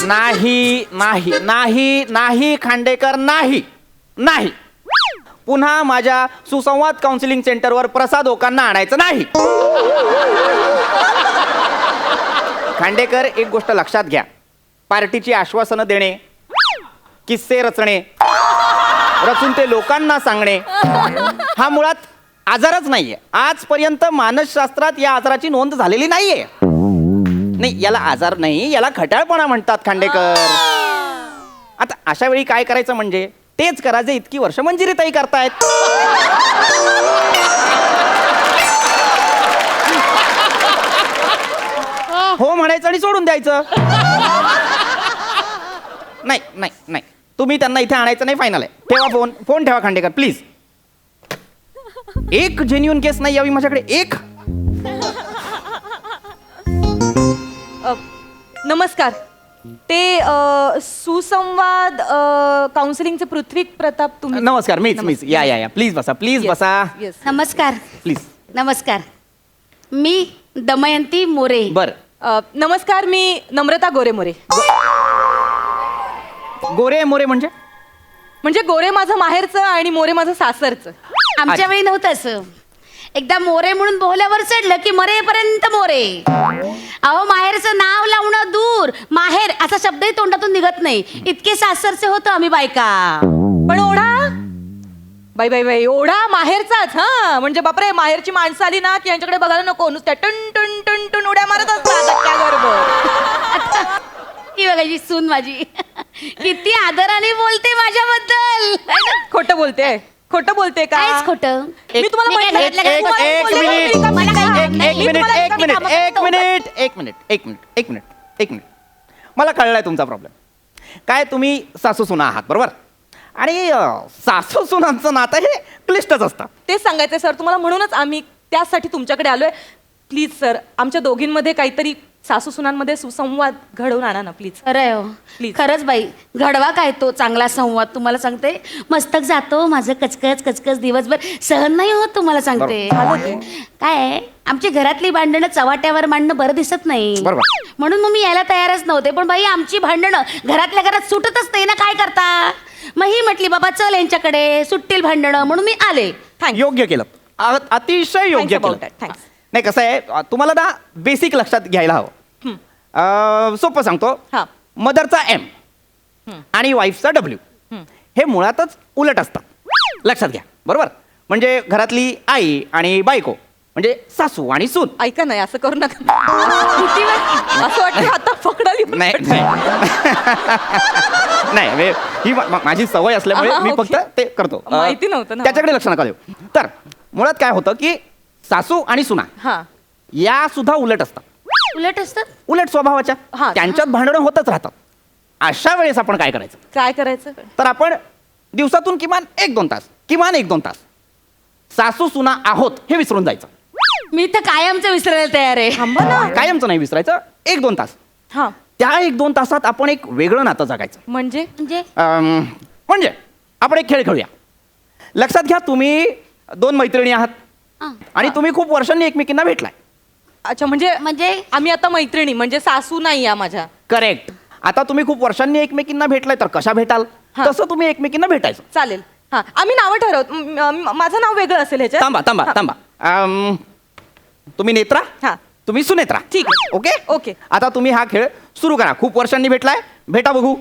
नाही नाही नाही नाही खांडेकर, नाही नाही. पुन्हा माझ्या सुसंवाद काउन्सिलिंग सेंटरवर प्रसाद ओकांना आणायचं नाही. खांडेकर, एक गोष्ट लक्षात घ्या. पार्टीची आश्वासनं देणे, किस्से रचणे, रचून ते लोकांना सांगणे हा मुळात आजारच नाहीये. आजपर्यंत मानसशास्त्रात या आजाराची नोंद झालेली नाहीये. नाही, याला आजार नाही, याला खट्याळपणा म्हणतात खांडेकर. आता अशा वेळी काय करायचं म्हणजे तेच करा जे इतकी वर्ष मंजिरीताई करतायत. हो म्हणायचं आणि सोडून द्यायचं. नाही नाही नाही, तुम्ही त्यांना इथे आणायचं नाही, फायनल आहे. ठेवा फोन, फोन ठेवा खांडेकर प्लीज. एक जेन्युइन केस नाही यावी माझ्याकडे, एक. नमस्कार, ते सुसंवाद काउन्सिलिंगचे पृथ्वी प्रताप तुम्ही? नमस्कार, मीच. या या या, प्लीज बसा, प्लीज बसा. नमस्कार. प्लीज. नमस्कार, मी दमयंती मोरे. बर. नमस्कार, मी नम्रता गोरे मोरे. गोरे मोरे म्हणजे गोरे माझं माहेरचं आणि मोरे माझं सासरचं. आमच्या वेळी नव्हतं असं. एकदा मोरे म्हणून बोहल्यावर चढलं की मरेपर्यंत मोरे. अहो, माहेरचं नाव लावणं दूर, माहेर असा शब्दही तोंडातून निघत नाही, इतके सासरचे होतो आम्ही बायका. पण ओढा, बाई बाई बाई, ओढा माहेरचाच. हा, म्हणजे बापरे, माहेरची माणसं आली ना की यांच्याकडे बघायला नको, नुसत्या टन टन टन टन उड्या मारत असतात. ही बघायची सून माझी किती आदराने बोलते माझ्याबद्दल. खोटं बोलते, खोटं बोलते का? काहीच खोटं. मी तुम्हाला म्हटलं- एक मिनिट. मला कळलाय तुमचा प्रॉब्लेम काय. तुम्ही सासू सुना आहात, बरोबर? आणि सासू सुनांचं नातं हे क्लिष्टच असतं. तेच सांगायचं सर तुम्हाला, म्हणूनच आम्ही त्यासाठी तुमच्याकडे आलोय. प्लीज सर, आमच्या दोघींमध्ये काहीतरी सासू सुनांमध्ये सुसंवाद घडवून आणा ना प्लीज. खरंय हो, Please. खरंच बाई, घडवा काय तो चांगला संवाद. तुम्हाला सांगते, मस्तक जातो माझं कचकच दिवसभर, सहन नाही होत. तुम्हाला सांगते काय आहे, आमची घरातली भांडणं चवाट्यावर मांडणं बरं दिसत नाही, बरोबर. म्हणून मग मी यायला तयारच नव्हते. पण बाई, आमची भांडणं घरातल्या घरात सुटतच नाही ना, काय करता. मग ही म्हटली बाबा चल यांच्याकडे, सुटतील भांडणं, म्हणून मी आले. योग्य केलं, अतिशय योग्य केलं. थँक्स. नाही, कसं आहे, तुम्हाला ना बेसिक लक्षात घ्यायला हवं. सोपं सांगतो. हा. मदरचा M आणि वाईफचा W हे मुळातच उलट असतात. लक्षात घ्या, बरोबर? म्हणजे घरातली आई आणि बायको म्हणजे सासू आणि सून. ऐका नाही, असं करू नका. असं वाटतं आता पकडाली. नाही नाही, ही माझी सवय असल्यामुळे मी फक्त ते करतो. माहिती नव्हतं ना. त्याच्याकडे लक्ष नका देऊ. तर मुळात काय होतं की सासू आणि सुना हा, या सुद्धा उलट असतात. उलट असतात. उलट स्वभावाच्या, हा. त्यांच्यात भांडणं होतच राहतात. अशा वेळेस आपण काय करायचं, काय करायचं? तर आपण दिवसातून किमान 1-2 तास सासू सुना आहोत हे विसरून जायचं. मी तर कायमचं विसरायला तयार आहे. थांबा ना. कायमचं नाही विसरायचं, 1-2 तास. हा, त्या 1-2 तासात आपण एक वेगळं नातं जगायचं. म्हणजे म्हणजे आपण एक खेळ खेळूया. लक्षात घ्या, तुम्ही 2 मैत्रिणी आहात आणि तुम्ही खूप वर्षांनी एकमेकींना भेटलाय. अच्छा, म्हणजे आम्ही आता मैत्रिणी, म्हणजे सासू नाही या माझ्या. करेक्ट. आता तुम्ही खूप वर्षांनी एकमेकींना भेटलाय, तर कशा भेटाल, हा. तसं तुम्ही एकमेकींना भेटायचं. चालेल. हा, आम्ही नावं ठरवत. माझं नाव वेगळं असेल ह्याच्यात. थांबा. तुम्ही नेत्रा, हा. तुम्ही सुनेत्रा. ठीक आहे. Okay okay. आता तुम्ही हा खेळ सुरू करा. खूप वर्षांनी भेटलाय, भेटा बघू.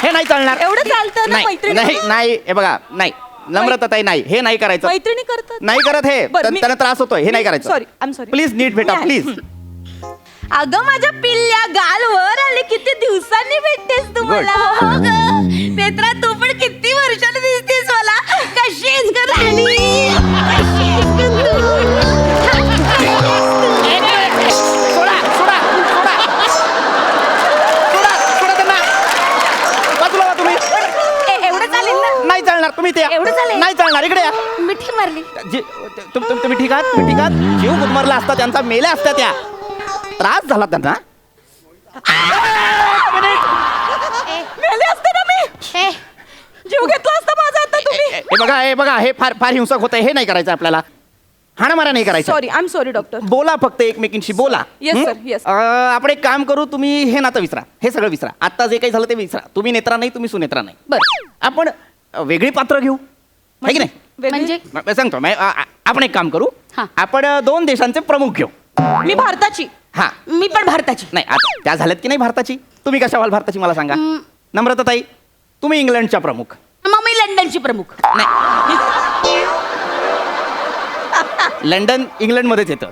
हे नाही चालणार. एवढं चालतं ना मैत्रिणी? नाही, हे बघा, नाही, नम्रताताई, नाही, हे नाही करायचं. मैत्रिणी करतात. नाही करत हे, त्यांना त्रास होतोय, हे नाही करायचं. Sorry, I am sorry. Please नीट भेटा, प्लीज. अगं माझ्या पिल्ल्या, गाल वर आले, किती दिवसांनी भेटतेस तू मला. हो ग, नेत्रा तू पण किती वर्षाने दिसतेस मला. कशी आहेस ग राणी? कशी आहेस ग तू? सोडा त्यांना. बाजूला व्हा तुम्ही. एवढं चालेल ना? नाही चालणार. चालणार, तुम्ही ते एवढं झालंय? नाही चालणार, इकडे या. मिठी मारली. तुम्ही ठीक आहात? तुम्ही ठीक आहात? जीव गुदमरला असता त्यांचा, मेल्या असत्या त्या. त्रास झाला त्यांना. मेले असते ना मी, ए, जीव घेतला असता माझा आता तुम्ही. हे बघा हे फार फार हिंसक होतंय. हे नाही करायचं आपल्याला. हाणामारा नाही करायचं. Sorry, I am sorry doctor. बोला फक्त एकमेकींशी बोला. Yes, हं? sir, yes. आपण एक काम करू, तुम्ही हे नातं विसरा, हे सगळं विसरा. आता जे काही झालं ते विसरा. तुम्ही नेत्रा नाही, तुम्ही सुनेत्रा नाही. बरं. आपण वेगळी पात्र घेऊ, है की नाही? म्हणजे सांगतो आपण एक काम करू. हा. आपण 2 देशांचे प्रमुख घेऊ. मी भारताची. हा मी पण भारताची. नाही आता त्या झाल्यात की नाही भारताची? तुम्ही कशा व्हाल भारताची मला सांगा. नम्रताताई, तुम्ही इंग्लंडच्या प्रमुख. मग मी लंडनची प्रमुख. लंडन इंग्लंडमध्येच येतं.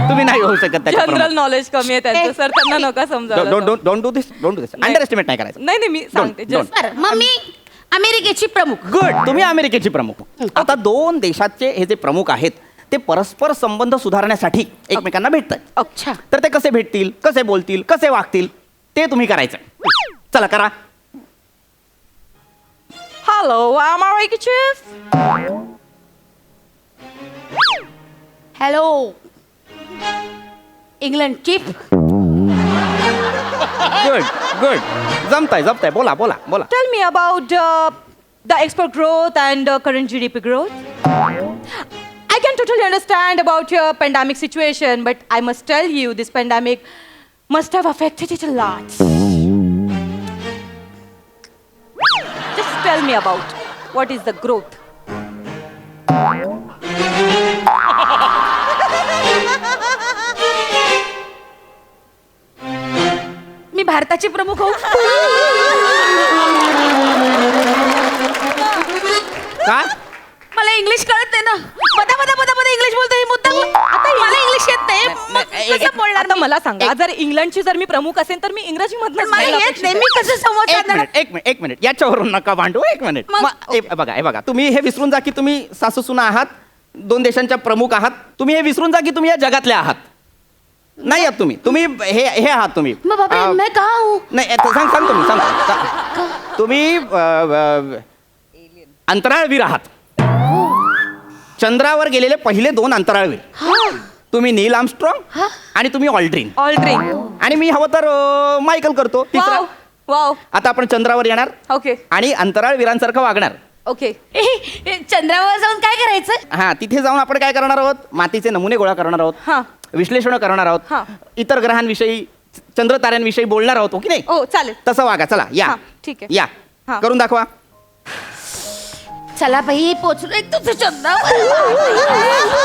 तुम्ही नाही होऊ शकत त्याच्या जनरल नॉलेज कमी आहे त्यांचं सर, त्यांना नका समजावलं. Don't do this under estimate नाही करायचं. नाही मी सांगते Don't. just. बरं, मग मी अमेरिकेची प्रमुख. गुड, तुम्ही अमेरिकेची प्रमुख. आता 2 देशाचे हे जे प्रमुख आहेत ते परस्पर संबंध सुधारण्यासाठी एकमेकांना भेटतात. अच्छा. तर ते कसे भेटतील, कसे बोलतील, कसे वागतील ते तुम्ही करायचं. चला करा. हॅलो अमेरिकी chief. Hello England chief. Good good, जमताय बोला बोला बोला. Tell me about the export growth and current GDP growth. I can totally understand about your pandemic situation, but I must tell you, this pandemic must have affected it a lot. Just tell me about what is the growth. मी भारताची प्रमुख होऊ. का? मला English कळत नाही ना. पदा English बोलतो. ही मुद्दा आता मला इंग्लिश येत नाही. मग कसं बोलणार आता मी? मला सांगा, जर इंग्लंडची जर मी प्रमुख असेल तर मी इंग्रजी पण मला येत नाही. मी कसं संवाद साधणार? एक मिनिट याच्यावरून नका भांडू. एक मिनिट हे बघा तुम्ही हे विसरून जा की तुम्ही सासू सुना आहात, 2 देशांच्या प्रमुख आहात. तुम्ही हे विसरून जा की तुम्ही या जगातल्या आहात. नाही आहात तुम्ही हे आहात तुम्ही. मग बाबा मैं का हूँ? नाही सांगतो मी सांगतो. तुम्ही अंतराळवीर आहात. चंद्रावर गेलेले पहिले 2 अंतराळवीर. तुम्ही नील आर्मस्ट्रॉंग आणि तुम्ही ऑल्ड्रिन. ऑल्ड्रिन. आणि मी हवं तर मायकल करतो तिसरा. वाव. आता आपण चंद्रावर येणार ओके आणि अंतराळवीरांसारखं वागणार. ओके. चंद्रावर जाऊन काय करायचं? हा तिथे जाऊन आपण काय करणार आहोत? मातीचे नमुने गोळा करणार आहोत. हा. विश्लेषण करणार हा. आहोत. इतर ग्रहांविषयी, चंद्र ताऱ्यांविषयी बोलणार आहोत. हो की नाही? ओ चालेल. तसं वागा. चला या. हा, ठीक आहे. या हा. करून दाखवा. चला बाई, पोचलो एक तुझं चंद्रावर.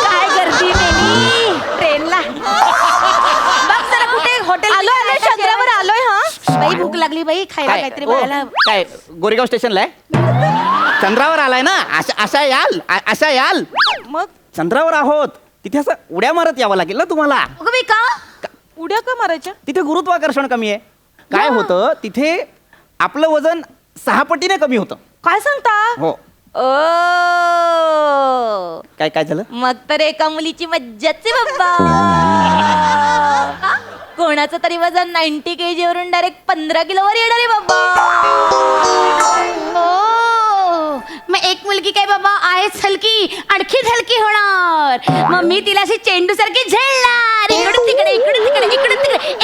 काय गर्दी मेली ट्रेनला. बघ जरा कुठे हॉटेल. आलोय चंद्रावर आलोय. हा बाई भूक लागली बाई, खायला काय काहीतरी ओ, खायला. काय गोरेगाव स्टेशनला आहे? चंद्रावर आलाय ना. अशा याल. मग चंद्रावर आहोत. तिथे असं उड्या मारत यावं लागेल ना तुम्हाला. अगं बाई का? उड्या का मारायच्या? तिथे गुरुत्वाकर्षण कमी आहे. काय होतं तिथे आपलं वजन 6 पटीने कमी होतं. काय सांगता? हो. ओ काय झालं? मग तर एका मुलीची मज्जाच आहे बाबा. कोणाचं तरी वजन 90 kg वरून डायरेक्ट 15 किलोवर येणार आहे बाबा. ओ, मग एक मुलगी काय बाबा आहेच हलकी, आणखीच हलकी होणार. मग मी तिला अशी चेंडू सारखी झेलणार. इकडून तिकडे इकडून तिकडे.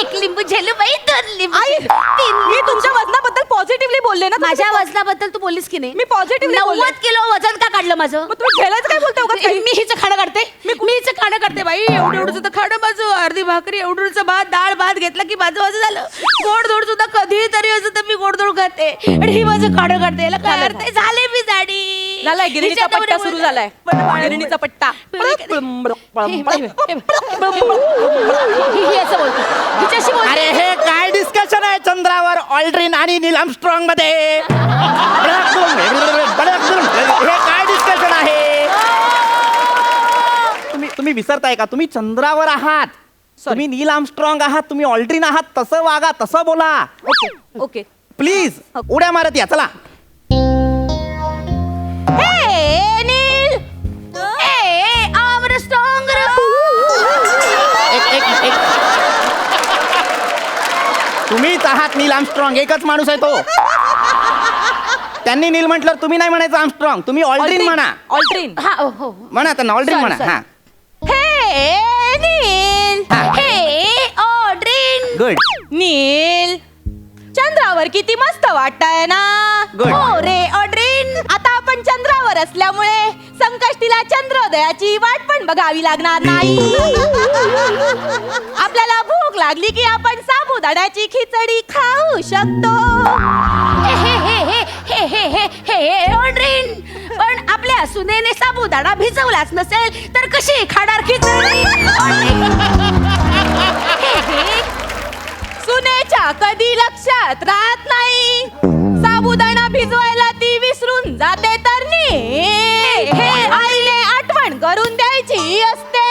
एक लिंबू झेलू बाई, 2 लिंबू झेलू, 3 मी तुमच्या वजनाबद्दल पॉझिटिव्हली बोलले ना. माझ्या वजनाबद्दल तू बोललीस की नाही? मी positively बोलले. 90 किलो वजन का काढलं माझं? मग तुम्ही झेलायचं काय बोलताय उगाच काही? मी हिचं खाणं काढते. मी हिचं खाणं काढते बाई. एवढं तर खाणं माझं. अर्धी भाकरी, एवढं भात, डाळ भात घेतला की माझं झालं. गोडधोड सुद्धा कधी तरी असं तर मी गोडधोड खाते आणि ही माझं खाणं काढते. याला काय अर्थ आहे? झाले मी जाडी. झालाय गिरणीचा पट्टा सुरू झालाय. गिरणीचा पट्टा. ही असं बोलते. हिच्याशी बोलते. अरे हे काय डिस्कशन आहे चंद्रावर ऑल्ड्रिन आणि नील आर्मस्ट्रॉंग मध्ये? हे काय डिस्कशन आहे? तुम्ही विसरताय का? तुम्ही चंद्रावर आहात. तुम्ही नील आर्मस्ट्रॉंग आहात. तुम्ही ऑल्ड्रिन आहात. तसं वागा, तसं बोला. ओके. प्लीज उड्या मारत या. चला. तुम्हीच आहात नील आर्मस्ट्रॉंग. एकच माणूस आहे तो. त्यांनी नील म्हटल्यावर तुम्ही नाही म्हणायचं आर्मस्ट्रॉंग, तुम्ही ऑल्ड्रिन म्हणा. ऑल्ड्रिन. हा हो म्हणा आता ऑल्ड्रिन Sorry, म्हणा. sorry. हा हे नील. हे ऑड्रिन. गुड नील, चंद्रावर किती मस्त वाटतंय ना. गुड. हो रे ऑड्रिन. आता आपण चंद्रावर असल्यामुळे संकष्टीला चंद्रोदयाची वाट पण बघावी लागणार नाही. आपल्याला भूक लागली की आपण साबुदाण्याची खिचडी खाऊ शकतो. हे ऑड्रिन, पण आपल्या सुनेने साबुदाणा भिजवलाच नसेल तर कशी खाणार खिचडी? सुनेच्या कधी लक्षात राहत नाही, साबुदाणा भिजवायला ती विसरून जाते तर हे आईने आठवण करून द्यायची असते.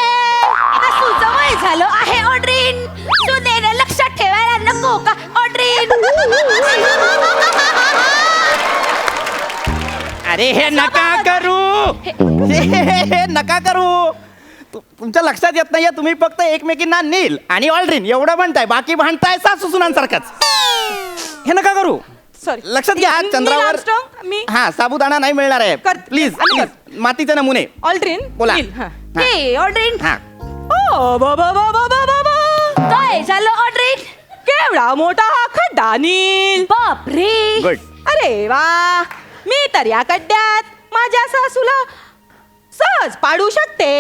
असू जवळ झालं आहे ऑड्रिन. सुनेने लक्षात ठेवायला नको का ऑड्रिन? अरे हे नका करू, हे नका करू. तुमच्या लक्षात येत नाहीये, तुम्ही फक्त एकमेकींना नील आणि ऑल्ड्रिन एवढं म्हणताय, बाकी म्हणताय सासू सुनांसारखंच. हे नका करू. सॉरी, लक्षात घ्या चंद्रावर मी हा साबुदाणा नाही मिळणार आहे. करते. प्लीज आम्ही प्लीज मातीचे नमुने ऑल्ड्रिन. बोला. नील, हा. हे ऑड्रिन, हा ओ बाबा बाबा बाबा बाबा, काय झालं ऑड्रिन? केवढा मोठा हा खड्डा नील. बापरे. गुड. अरे वा, मी तर या खड्ड्यात माझ्या सासूला सहज पाडू शकते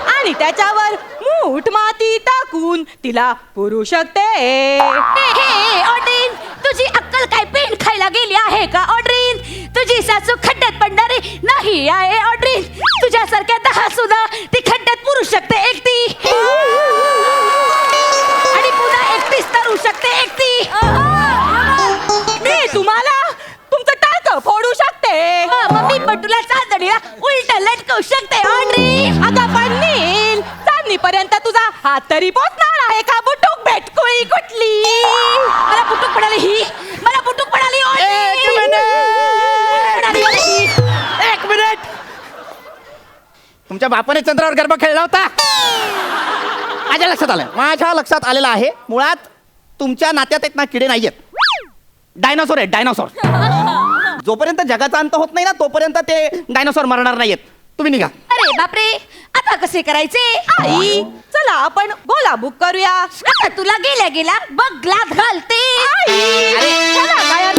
आणि त्याच्यावर मूठ माती टाकून तिला पुरू शकते. हे ऑड्रिन, तुझी अक्कल काय पेन खायला गेली आहे का ऑड्रिन? तुझी सासू खड्ड्यात पडणारी नाही आहे ऑड्रिन. तुझ्यासारख्या 10 सुद्धा ती खड्ड्यात पुरू शकते एकटी, आणि पुन्हा एकटीच तरू शकते एकटी. मी तुम्हाला तुमचं टाक फोडू शकते. मम्मी पण तुला चांदणीला उलट लटकवू शकते ऑड्रिन. अगं पण नील, चांदणीपर्यंत तुझा हात तरी पोचणार आहे का? बुटुक भेटकुळी कुठली? मला पुटुक पडाली ही, मला पुटुक पडाली एक एक मिनिट. तुमच्या बापाने चंद्रावर गरबा खेळला होता. माझ्या लक्षात आलेलं आहे. मुळात तुमच्या नात्यात आहेत ना किडे नाहीयेत, डायनासोर आहेत डायनासोर. जोपर्यंत जगाचा अंत होत नाही ना तोपर्यंत ते डायनासोर मरणार नाहीयेत. तुम्ही निघा. अरे बापरे, आता कसे करायचे? आई, चला आपण गोला बुक करूया. आता तुला गेल्या गेल्या बघलात घालते. आई, चला काय